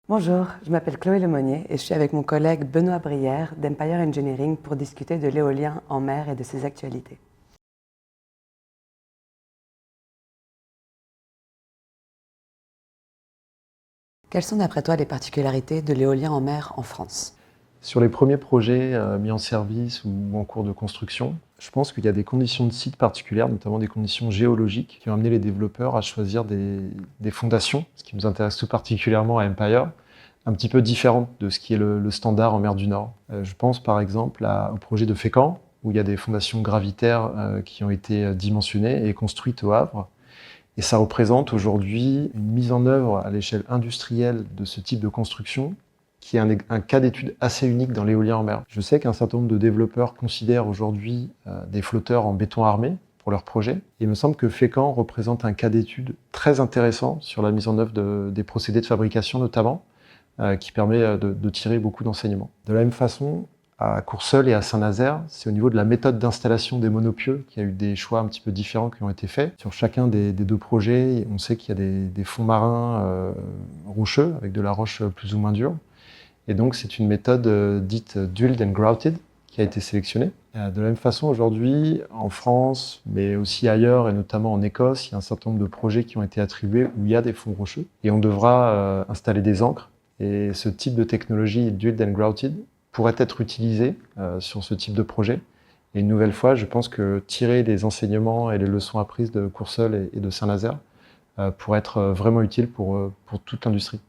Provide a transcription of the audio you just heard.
Bonjour, je m'appelle Chloé Lemonnier et je suis avec mon collègue Benoît Brière d'Empire Engineering pour discuter de l'éolien en mer et de ses actualités. Quelles sont d'après toi les particularités de l'éolien en mer en France? Sur les premiers projets mis en service ou en cours de construction, je pense qu'il y a des conditions de site particulières, notamment des conditions géologiques, qui ont amené les développeurs à choisir des fondations, ce qui nous intéresse tout particulièrement à Empire, un petit peu différentes de ce qui est le standard en mer du Nord. Je pense par exemple au projet de Fécamp, où il y a des fondations gravitaires qui ont été dimensionnées et construites au Havre. Et ça représente aujourd'hui une mise en œuvre à l'échelle industrielle de ce type de construction qui est un cas d'étude assez unique dans l'éolien en mer. Je sais qu'un certain nombre de développeurs considèrent aujourd'hui des flotteurs en béton armé pour leurs projets. Et il me semble que Fécamp représente un cas d'étude très intéressant sur la mise en œuvre des procédés de fabrication notamment, qui permet de tirer beaucoup d'enseignements. De la même façon, à Courseulles et à Saint-Nazaire, c'est au niveau de la méthode d'installation des monopieux qu'il y a eu des choix un petit peu différents qui ont été faits. Sur chacun des deux projets, on sait qu'il y a des fonds marins rocheux, avec de la roche plus ou moins dure. Et donc c'est une méthode dite drilled and grouted qui a été sélectionnée. De la même façon, aujourd'hui, en France, mais aussi ailleurs, et notamment en Écosse, il y a un certain nombre de projets qui ont été attribués où il y a des fonds rocheux. Et on devra installer des ancres. Et ce type de technologie, drilled and grouted, pourrait être utilisé sur ce type de projet. Et une nouvelle fois, je pense que tirer les enseignements et les leçons apprises de Courseulles et de Saint-Nazaire pourrait être vraiment utile pour toute l'industrie.